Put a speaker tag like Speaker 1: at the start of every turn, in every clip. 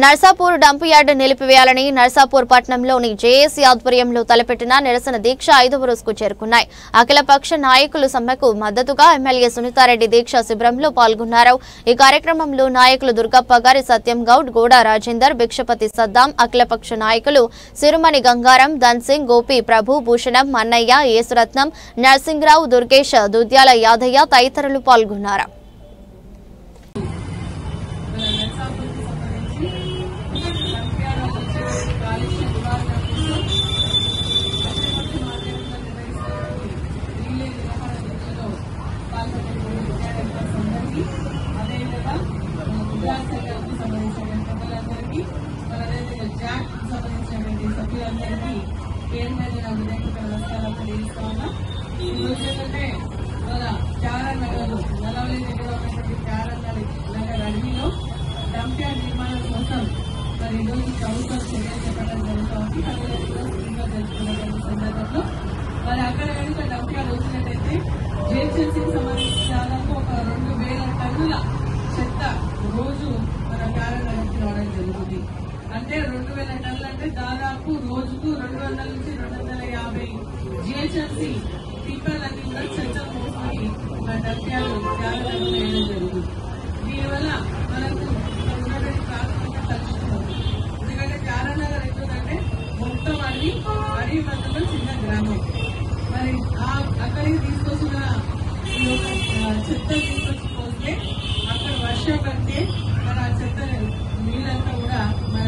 Speaker 1: Narsapur dump yard నిలిపివేయాలని Narsapur పట్టణంలోని JAC ఆధ్వర్యంలో తలపెట్టిన నిరసన దీక్ష 5వ రోజుకు చేరుకున్నాయి. అఖిలపక్ష నాయకులు సమ్మెకు మద్దతుగా ఎమ్మెల్యే సునీతారెడ్డి దీక్ష శిబిరంలో పాల్గొన్నారు. ఈ కార్యక్రమంలో నాయకులు దుర్గప్ప గారి, సత్యం గౌడ్, గోడా రాజేందర్, భిక్షపతి సద్దాం, అఖిలపక్ష నాయకులు సిరుమణి గంగారం, ధన్సింగ్, గోపి, ప్రభు, భూషణం, మన్నయ్య, యేసురత్నం, నర్సింగ్రావు, దుర్గేష్, దుద్యాల యాదయ్య తదితరులు పాల్గొన్నారు.
Speaker 2: నిర్మాణం కోసం మరి ఈరోజు ప్రభుత్వం చర్యలు చెప్పడం జరుగుతుంది. సందర్భంలో మరి అక్కడ కనుక డంప్ యార్డ్ వచ్చినట్టయితే జేహెచ్ఎంసీకి సంబంధించి దాదాపు ఒక 2000 టన్నుల చెత్త రోజు మన కార్యాలయానికి రావడం జరుగుతుంది. అంటే 2000 టన్నులు అంటే దాదాపు రోజుకు 200 నుంచి 250 జిహెచ్ఎంసీ టిప్పర్లు అన్ని కూడా చెత్త మోసుకొని మన డంప్ యార్డ్ కార్యాలయంలో వేయడం జరుగుతుంది. దీనివల్ల మనకు ఎందుకంటే చారానగర్ ఎట్లుందంటే మొత్తం అడవి మధ్యలో చిన్న గ్రామం. మరి అక్కడికి తీసుకొచ్చిన చెత్త తీసుకొచ్చి పోస్తే అక్కడ వర్షం పడితే మరి ఆ చెత్త నీళ్ళంతా కూడా మన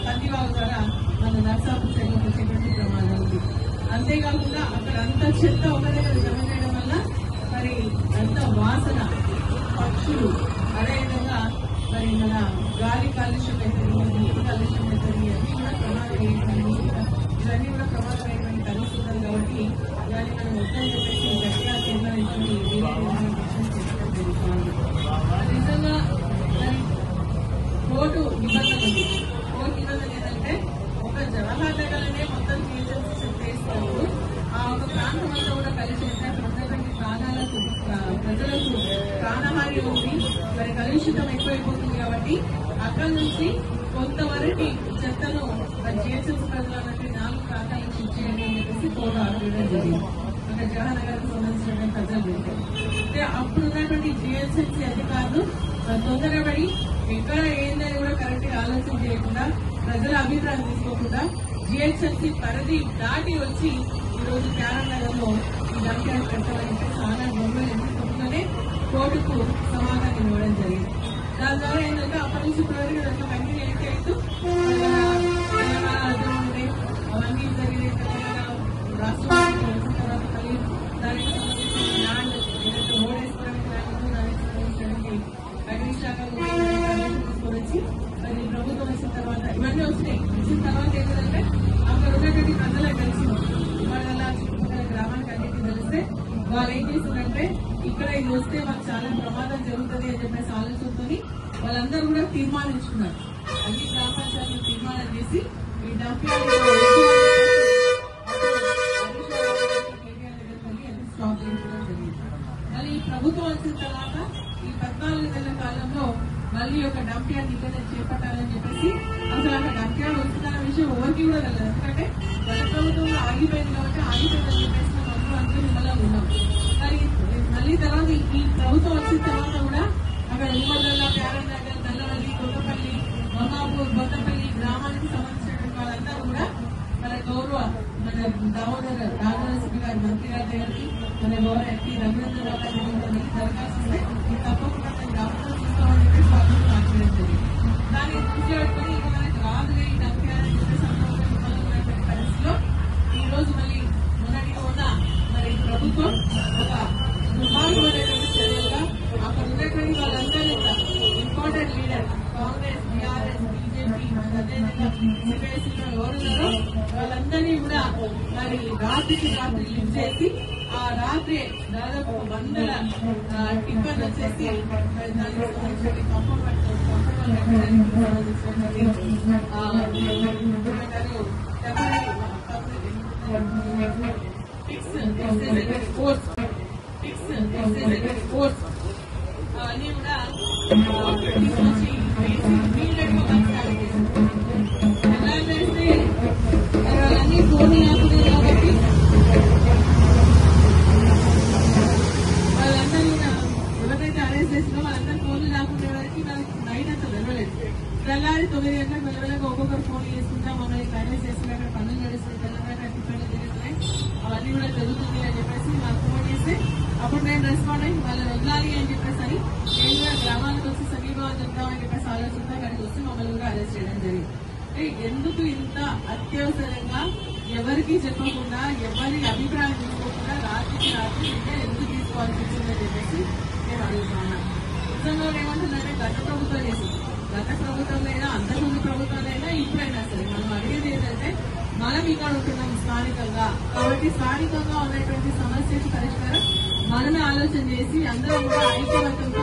Speaker 2: పందివాగు ద్వారా మన నర్సాపూర్ సైడ్లోకి వచ్చేటువంటి ప్రమాదం ఉంది. అంతేకాకుండా అక్కడ అంత చెత్త ఒక దగ్గర జమ చేయడం వల్ల మరి అంత వాసన, పక్షులు, అదేవిధంగా మరి మన గాలి కాలుష్యం అవుతుంది, నీటి కాలుష్యం అవుతుంది, అన్ని కూడా ఇవన్నీ కూడా ప్రమాదమైనటువంటి కలుస్తున్నారు. కాబట్టి దాన్ని మనం మొత్తం చెప్పేసి గట్టిగా తీర్మానించుకుని నిజంగా మరి కోర్టు నిబంధన ఉంది. కోర్టు నిబంధన ఏంటంటే ఒక జవహర్ నగర్లోనే మొత్తం చేస్తారు. ఆ ఒక ప్రాంతం అంతా కూడా కలిసి అక్కడ ఉన్నటువంటి ప్రజలకు ప్రాణహాని ఉంది, మరి కలుషితం ఎక్కువైపోతుంది. కాబట్టి అక్కడి నుంచి కొంతవరకు చెత్తను జిహెచ్ఎంసీ ప్రజలన్నట్టు 4 ప్రాంతాల నుంచి ఇచ్చేయండి అని చెప్పేసి కోర్టు ఆర్డర్ జరిగింది. అక్కడ జవహర్నగర్కి సంబంధించినటువంటి ప్రజలు అంటే అప్పుడు ఉన్నటువంటి జిహెచ్ఎంసీ అధికారులు తొందరపడి ఎక్కడ ఏందని కూడా కరెక్ట్ గా ఆలోచన చేయకుండా, ప్రజల అభిప్రాయం తీసుకోకుండా జిహెచ్ఎంసీ పరిధి దాటి వచ్చి ఈ రోజు క్యారనగర్ లో ఈ డంప్ యార్డ్ పెట్టాలని చెప్పేసి ఆనాడు 2008 కోర్టుకు సమాధానం ఇవ్వడం జరిగింది. దాని ద్వారా ఏంటంటే అప్పటి నుంచి ఇప్పటివరకు దాంట్లో కంటిన్యూ అయితే అవన్నీ జరిగిన రాష్ట్రం తర్వాత దానికి సంబంధించిన ల్యాండ్ ఏదైతే రోడ్ వేసుకోవడానికి ల్యాండ్ ఉందో దానికి సంబంధించినటువంటి అగ్ని శాఖ తీసుకొచ్చి మరి ప్రభుత్వం వచ్చిన తర్వాత ఇవన్నీ వచ్చినాయి. ఇచ్చిన తర్వాత ఏంటంటే అక్కడ ఉన్నటువంటి ప్రజలకు తెలిసింది. ఇవాళ చుట్టుపక్కల గ్రామానికి అన్నింటికి తెలిస్తే వాళ్ళు ఏం చేస్తున్నారంటే ఇక్కడ ఇది వస్తే మాకు చాలా ప్రమాదం జరుగుతుంది అని చెప్పేసి ఆలోచనతో వాళ్ళందరూ కూడా తీర్మానించుకున్నారు. అన్ని గ్రామ పంచాయతీలు తీర్మానం చేసి ఈ డంప్ యార్డ్ స్టాప్ చేయించడం జరిగింది. మళ్ళీ ఈ ప్రభుత్వం వచ్చిన తర్వాత ఈ 14 నెలల కాలంలో మళ్ళీ ఒక డంప్ యార్డ్ ఇక్కడ చేపట్టాలని చెప్పేసి అసలు అక్కడ డంప్ యార్డ్ వస్తుందన్న విషయం ఎవరికి కూడా తెలియదు. ఎందుకంటే గత ప్రభుత్వంలో ఆగిపోయింది కాబట్టి ఆగిపోయిందని చెప్పేసి మనం అందరూ మళ్ళీ ఉన్నాం. మళ్ళీ తర్వాత ఈ ప్రభుత్వం వచ్చిన తర్వాత కూడా అక్కడ ఉమ్మల్ల, ప్యారనగర్, నల్లవల్లి, కొత్తపల్లి, మహాపూర్, బొత్తపల్లి గ్రామానికి సంబంధించినటువంటి వాళ్ళందరూ కూడా మన గౌరవ మన దామోదర్ రాజనరసింహ గారి మంత్రి గారి దగ్గరికి మన గౌరవ ఎంపీ రఘునందన్ రావు గారి దగ్గరికి దరఖాస్తు ఇస్తే తప్పకుండా గ్రామంలో చూస్తామని చెప్పేసి వాళ్ళు మాట్లాడడం జరిగింది. దాన్ని దృష్టి పెట్టుకుని ఇక మనకి రాదుగా ఈ డంప్ యార్డ్ అని చెప్పేసి ఉన్నటువంటి పరిస్థితిలో ఈ రోజు మళ్ళీ మొన్నటిగా ఉన్న మరి ప్రభుత్వం ఒక దుర్మార్గమైనటువంటి చర్యలుగా అక్కడ ఉన్నటువంటి వాళ్ళందరూ కూడా important leader Congress, BRS, BJP, అదేవిధంగా సిపిఐసీలో ఎవరున్నారో వాళ్ళందరినీ కూడా మరి రాత్రికి రాత్రి లిఫ్ట్ చేసి ఆ రాత్రి దాదాపు 100 టిప్పర్లు వచ్చేసి దానికి సంబంధించిన కంపౌండ్ అన్ని కూడా తీసుకొచ్చి తెల్లారి 9 గంటలకు మెల్లమెల్లగా ఒక్కొక్కరు ఫోన్ చేసుకుంటా మమ్మల్ని మేనేజ్ చేస్తున్నా అక్కడ పనులు నడుస్తున్నాయి, తెలంగాణ టిఫిన్లు జరుగుతున్నాయి, అవన్నీ కూడా జరుగుతుంది అని చెప్పేసి మాకు ఫోన్ చేస్తే అప్పుడు మేము రెస్పాండ్ అయ్యి వాళ్ళని వదలాలి అని చెప్పేసి అని నేను కూడా గ్రామాలకు వచ్చి సమీపం చెప్తామని చెప్పేసి ఆలోచిస్తా అక్కడికి వచ్చి మమ్మల్ని కూడా అరెస్ట్ చేయడం జరిగింది. ఎందుకు ఇంత అత్యవసరంగా ఎవరికి చెప్పకుండా ఎవరి అభిప్రాయం తీసుకోకుండా రాత్రికి రాత్రి ఎందుకు తీసుకోవాల్సి వచ్చిందని చెప్పేసి నేను అడుగుతున్నాను. నిజంగా ఏమంటుందంటే గత ప్రభుత్వం చేసింది, గత ప్రభుత్వంలో అంతకుముందు ప్రభుత్వాలైనా ఇప్పుడైనా సరే మనం అడిగేది ఏంటంటే మనం ఇక్కడ ఉంటున్నాం స్థానికంగా, కాబట్టి స్థానికంగా ఉన్నటువంటి సమస్యకు పరిష్కారం మనమే ఆలోచన చేసి అందరం కూడా ఐక్యమత్యంతో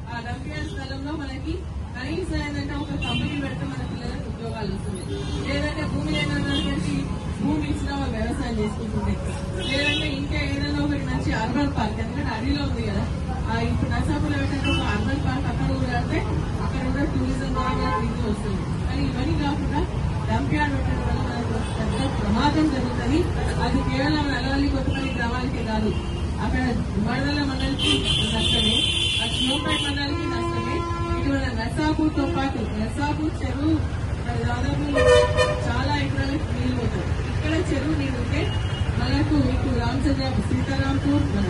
Speaker 2: ఆ డంపియార్డ్ స్థలంలో మనకి కనీసం ఏంటంటే ఒక కంపెనీ పెడితే మన పిల్లలకు ఉద్యోగాలు వస్తుంది, లేదంటే భూమి లేని వాళ్ళకి భూమి ఇచ్చిన వాళ్ళు వ్యవసాయం చేసుకుంటుంది, లేదంటే ఇంకా ఏదైనా ఒకటి మంచి అర్బన్ పార్క్, ఎందుకంటే అడవిలో ఉంది కదా, ఇప్పుడు నర్సాపూర్లో పెట్టిన ఒక అర్బన్ పార్క్ అక్కడ కూడా అంటే అక్కడ కూడా టూరిజం బాగా తిరిగి వస్తుంది. కానీ ఇవన్నీ కాకుండా డంపియార్డ్ పెట్టడం వల్ల మనకు పెద్ద ప్రమాదం జరుగుతుంది. అది కేవలం నల్లవల్లి కొత్తపల్లి గ్రామాలకే కాదు, అక్కడ మండల మండలికి నష్టమే, ఆ స్నోపేట్ మండలికి నష్టమే. ఇటు మన నర్సాపూర్తో పాటు నర్సాపూర్ చెరువు దాదాపు చాలా ఎకరాలకు నీళ్లు పోతుంది. ఇక్కడ చెరువు నీళ్ళు ఉంటే మనకు మీకు రామచంద్రాపూర్, సీతారాంపూర్, మన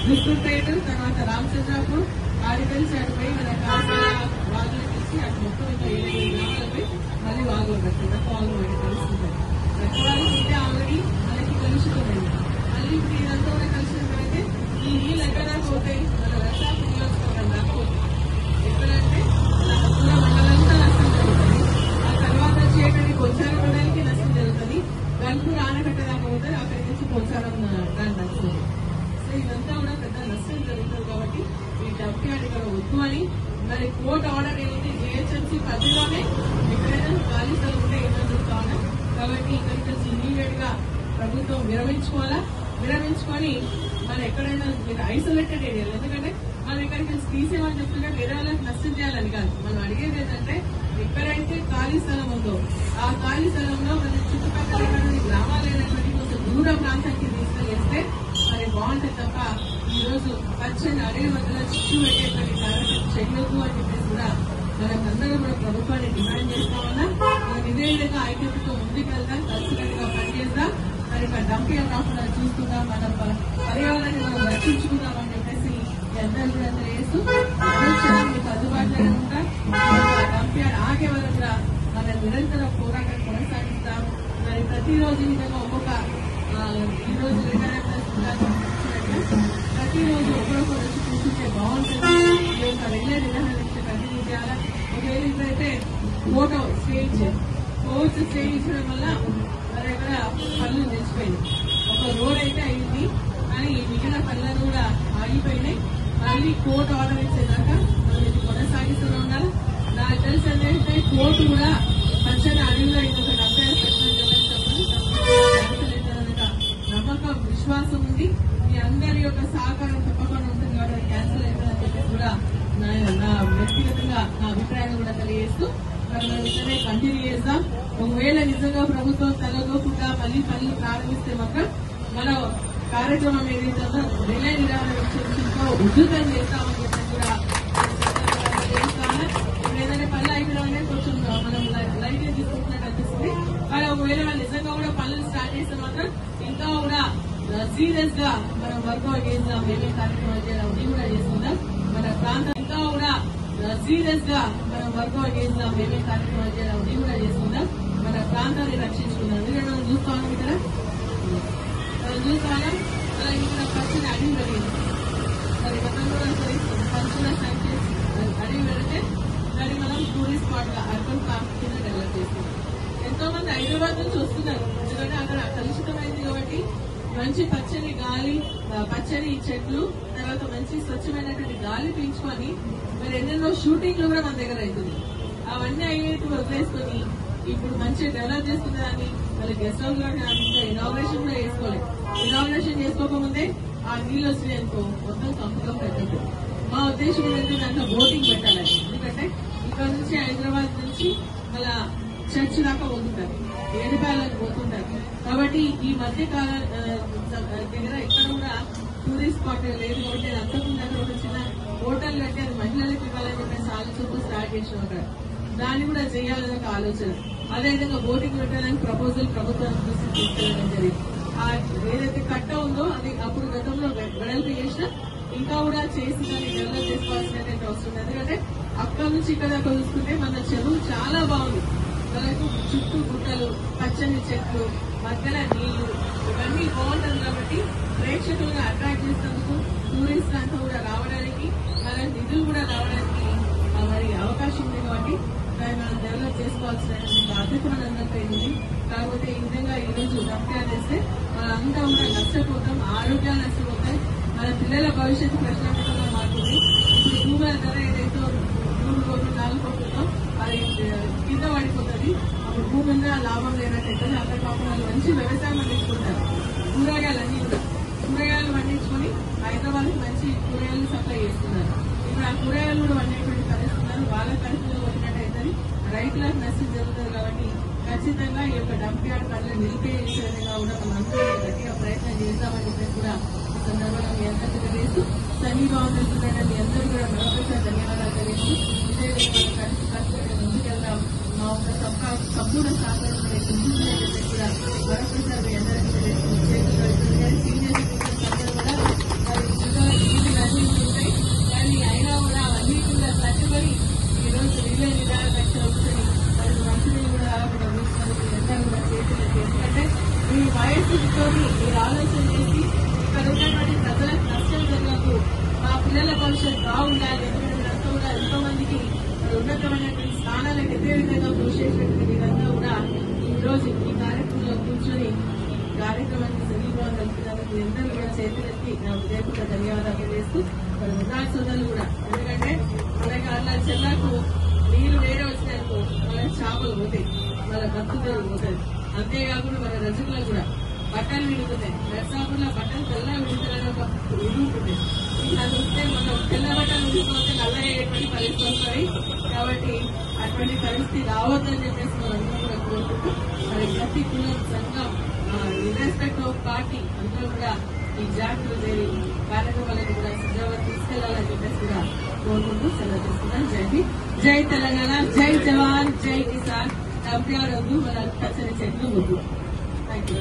Speaker 2: దుస్తూర్పేట, తర్వాత రామచంద్రాపూర్, ఆడికల్సి అటుపోయి మన కాసాల వాగులు తీసి అటు మొత్తం ఇంకా 7 గ్రామాలపై మళ్ళీ వాగులు కట్టింది, వాగులు పెట్టి కలుస్తుంటాయి. కట్టడానికి ఉంటే ఆల్రెడీ మనకి కలుషితమైంది. మళ్ళీ ఇప్పుడు ఇదంతా కూడా కలిసినట్లయితే ఈ నీళ్ళు ఎక్కడ పోతాయి, మన నర్సాపూర్ నియోజకవర్గం దాకా పోతాయి. ఎక్కడంటే పూర మండలంతా నష్టం జరుగుతుంది, ఆ తర్వాత చేయడానికి కొంచారం మండలికి నష్టం జరుగుతుంది, గన్పూర్ ఆనకట్ట దాకా పోతారు, అక్కడి నుంచి కొంచారం దాని నష్టం. సో ఇదంతా కూడా పెద్ద నష్టం జరుగుతుంది. కాబట్టి ఈ డంపియార్డ్ ఇక్కడ వద్దు అని మరి కోర్టు ఆర్డర్ ఏంటంటే జిహెచ్ఎంసీ పరిధిలోనే ఎక్కడైనా ఖాళీ స్థలం ఉంటే ఇబ్బంది కావాలి. కాబట్టి ఇక్కడికి వచ్చి ఇమీడియట్ గా ప్రభుత్వం విరమించుకొని మరి ఎక్కడైనా ఐసోలేటెడ్ ఏరియాలు, ఎందుకంటే మనం ఇక్కడికి తీసేమని చెప్తుంటే వేరే వాళ్ళకి నష్టం చేయాలని కాదు, మనం అడిగేది ఏంటంటే ఎక్కడైతే ఖాళీ స్థలం ఉందో ఆ ఖాళీ స్థలంలో మన చుట్టుపక్కల గ్రామాలైనటువంటి కొంచెం దూర ప్రాంతానికి తీసుకెళ్తే మరి బాగుంటుంది తప్ప ఈ రోజు పచ్చని అడవి మధ్యలో చుట్టూ పెట్టేటువంటి కార్యక్రమం చేయొద్దు అని చెప్పేసి కూడా మనకందరూ కూడా ప్రభుత్వాన్ని డిమాండ్ చేస్తామన్నా మనం ఇదే విధంగా ఐక్యతతో ముందుకెళ్దాం, కలిసికట్టుగా పనిచేద్దాం, మరి డంపియార్డ్ రాకుండా చూసుకుందాం, మన పర్యావరణాన్ని మనం రక్షించుకుందాం అని చెప్పేసి అందరూ కూడా తెలియజేస్తూ మీకు అందుబాటులో ఉంటా డంపియార్డ్ ఆగే వరకు కూడా మన నిరంతర పోరాటం కొనసాగిస్తాం. మరి ప్రతిరోజు విధంగా ఒక్కొక్క ఈ రోజు ప్రతిరోజు ఒకరొకరు వచ్చి కూర్చుంటే బాగుంటుంది. ఈ యొక్క వెళ్ళే విధానం కంటిన్యూ చేయాలా. ఒకవేళ ఇప్పుడైతే కోచ్ స్టే ఇచ్చడం వల్ల మరి ఇక్కడ పనులు నిలిచిపోయింది. ఒక రోడ్ అయితే అయింది కానీ మిగిలిన పనులను కూడా ఆగిపోయినాయి. మళ్ళీ కోర్టు ఆర్డర్ ఇచ్చేదాకా మనం ఇది కొనసాగిస్తూనే ఉండాలి. నాకు తెలిసి ఏంటంటే కోర్టు కూడా పచ్చని అడవిలో ఇంకొక 70% నమ్మకం విశ్వాసం ఉంది. మీ అందరి యొక్క సహకారం తప్పకుండా ఉంటుంది కాబట్టి క్యాన్సిల్ అవుతుందని చెప్పేసి కూడా నా వ్యక్తిగతంగా నా అభిప్రాయాన్ని కూడా తెలియజేస్తూ మరి మనం ఇక్కడే కంటిన్యూ చేద్దాం. ఒకవేళ నిజంగా ప్రభుత్వం తలగోకుండా మళ్ళీ పనులు ప్రారంభిస్తే మాత్రం మనం కార్యక్రమం ఏదైతే ఉందో రిలే నిరాహార దీక్షతో ఉధృతం చేస్తామని చెప్పి కూడా చేస్తాను. ఇప్పుడు ఏదైనా పనులు అయిపోయినా కొంచెం మనం లైట్ తీసుకుంటున్నట్టు అనిపిస్తుంది. కానీ ఒకవేళ వాళ్ళు నిజంగా కూడా పనులు స్టార్ట్ చేస్తే మాత్రం ఇంకా కూడా సీరియస్ గా మనం వర్కౌట్ చేద్దాం, ఏమేమి కార్యక్రమాలు చేయాలి అవి కూడా చేసుకుందాం. మన ప్రాంతం ఇంకా కూడా సీరియస్ గా మనం వర్కౌట్ చేద్దాం, ఏమేమి కార్యక్రమాలు చేయాలి అవి కూడా చేసుకుందాం. మన ప్రాంతాన్ని రక్షించుకుందాం. ఎందుకంటే మనం చూస్తాం ఇక్కడ చూస్తాం అలా ఇక్కడ పచ్చని అడవి పెరిగింది. మరి మనం కూడా పంచుల సంఖ్య అడవి పెడితే దాన్ని మనం టూరిస్ట్ స్పాట్ గా అర్బన్ పార్క్ కింద డెవలప్ చేస్తాం. ఎంతో మంది హైదరాబాద్ నుంచి వస్తున్నారు, ఎందుకంటే అక్కడ కలుషితమైంది కాబట్టి మంచి పచ్చని గాలి, పచ్చని చెట్లు, తర్వాత మంచి స్వచ్ఛమైనటువంటి గాలి పీల్చుకొని మరి ఎన్నెన్నో షూటింగ్లు కూడా మన దగ్గర అవుతుంది. అవన్నీ అయ్యేట్టు వదిలేసుకొని ఇప్పుడు మంచిగా డెవలప్ చేసుకునేదాన్ని మళ్ళీ గెస్ట్ హౌస్ కూడా ఇంకా ఇనాగ్రేషన్ కూడా చేసుకోలేదు. ఇనాగ్రేషన్ చేసుకోకముందే ఆ నీళ్ళు వచ్చినాయి అనుకో మొత్తం కంపకం పెట్టదు. మా ఉద్దేశం ఏంటంటే దాంట్లో బోటింగ్ పెట్టాలని, ఎందుకంటే ఇక్కడ నుంచి హైదరాబాద్ నుంచి మళ్ళా చర్చ్ దాకా పోతుంటారు, ఏడుపాయలకు పోతుంటారు. కాబట్టి ఈ మధ్య కాలం దగ్గర స్పాట్ లేదు కాబట్టి అది అంతకుముందు అక్కడ ఒక చిన్న హోటల్ కట్టి అది మహిళలకు ఇవ్వాలని చెప్పేసి ఆలోచనతో స్టార్ట్ చేసినాం అక్కడ. దాన్ని కూడా చేయాలని ఒక ఆలోచన. అదేవిధంగా బోటింగ్ పెట్టడానికి ప్రపోజల్ ప్రభుత్వానికి తీసుకెళ్ళడం జరిగింది. ఏదైతే కట్ట ఉందో అది అప్పుడు గతంలో వెడల్పు చేసినా ఇంకా కూడా చేసి దాన్ని డెవలప్ చేసుకోవాల్సినటువంటి అవసరం. ఎందుకంటే అక్కడ నుంచి ఇక్కడ చూసుకుంటే మన చెరువు చాలా బాగుంది. మనకు చుట్టూ గుట్టలు, పచ్చని చెట్లు, మధ్యలో నీళ్లు, ఇవన్నీ బాగుంటుంది కాబట్టి ప్రేక్షకులుగా అట్రాక్ట్ చేసేందుకు టూరిస్ట్ అంతా కూడా రావడానికి, మన నిధులు కూడా రావడానికి మరి అవకాశం ఉంది. కాబట్టి దాన్ని మనం డెవలప్ చేసుకోవాల్సిన బాధ్యత మనందరిపై ఉంది. కాకపోతే ఈ విధంగా ఈ రోజు డంప్యార్డ్ చేస్తే మనంతా కూడా నష్టపోతాం, ఆరోగ్యాలు నష్టపోతాయి, మన పిల్లల భవిష్యత్తు ప్రశ్నార్థకంగా మారుతుంది. ఇప్పుడు భూముల ధర ఏదైతే 3 కోట్లు 4 కోట్లతో అది కింద పడిపోతుంది. అప్పుడు భూమి మీద లాభం లేనట్టయితే అక్కడ పాపం వాళ్ళు మంచి వ్యవసాయం పండించుకుంటారు. కూరగాయలన్నీ కూడా కూరగాయలు పండించుకొని హైదరాబాద్కి మంచి కూరగాయలు సప్లై చేస్తున్నారు. ఇప్పుడు ఆ కూరగాయలు కూడా వండేటువంటి పరిస్థితున్నారు. వాళ్ళ పరిస్థితులు కొట్టినట్టయితే రైతులకు నష్టం జరుగుతుంది. కాబట్టి ఖచ్చితంగా ఈ యొక్క డంప్ యార్డ్ పనులు నిలిపేసే విధంగా కూడా మనం అందరూ గట్టిగా ప్రయత్నం చేద్దామని చెప్పేసి కూడా ఈ సందర్భంగా మీ అందరికీ తెలియజేస్తూ సమీభావం తెలుసుకున్న మీ అందరూ కూడా మరొకసారి ధన్యవాదాలు తెలియజేస్తూ ఇదే కలిసి ముందుకెళ్దాం. మా ఒక సంపూర్ణ సహకారం కూడా మరొకసారి మీ అందరికీ తెలియజేస్తూ సీనియర్ సిటిజన్స్ అందరూ కూడా ఉంటాయి. కానీ అయినా కూడా అన్ని కూడా కట్టుబడి ఈ రోజు రిలే విధానం కూర్చొని మనకు మంచిని కూడా అందరూ కూడా చేతులు. ఎందుకంటే మీ వయస్సుతో మీరు ఆలోచన చేసి ఇక్కడ ఉన్నటువంటి ప్రజలకు నష్టం జరగదు, మా పిల్లల భవిష్యత్తు బాగుండాలి. ఎందుకంటే మీరంతా కూడా ఎంతో మందికి ఉన్నతమైనటువంటి స్థానాలకు ఎదే విధంగా కృషి చేసినటువంటి మీరంతా కూడా ఈ రోజు ఈ కార్యక్రమంలో కూర్చొని ఈ కార్యక్రమానికి సమీభావం కలుపుతున్నందుకు అందరూ కూడా చేతులెత్తి నా హృదయపూర్వక ధన్యవాదాలు తెలియజేస్తూ మరి ముద్దాల సోదరులు కూడా, ఎందుకంటే మనకి అలా చెల్లకు నీళ్లు వేరే వచ్చినాయనుకో మన చేపలు పోతాయి, మన బతుకులు పోతాయి. అంతేకాకుండా మన రజకులకు కూడా బట్టలు విడుగుతాయి. నర్సాపూర్లో బట్టలు తెల్లగా విడుగుతారని ఒక ఇది ఉంటుంది. అది వస్తే మనం తెల్ల బట్టలు విడుకోతే నల్లయ్యేటువంటి పరిస్థితి వస్తాయి. కాబట్టి అటువంటి పరిస్థితి రావద్దని చెప్పేసి మనం అందరూ కూడా కోరుకుంటూ మరి ప్రతి కులం సంఘం ఇర్రెస్పెక్ట్ ఆఫ్ పార్టీ అందరూ కూడా ఈ జాగ్రత్తలు చేరి కార్యక్రమాలను కూడా సజావుగా తీసుకెళ్లాలని చెప్పేసి కూడా కోరుకుంటూ సెలవు తీసుకున్నాను. జై హింద్, జై తెలంగాణ, జై జవాన్, జై కిసాన్. డంప్ యార్డ్ వద్దు, మన పచ్చని చెట్లు వద్దు. Thank you.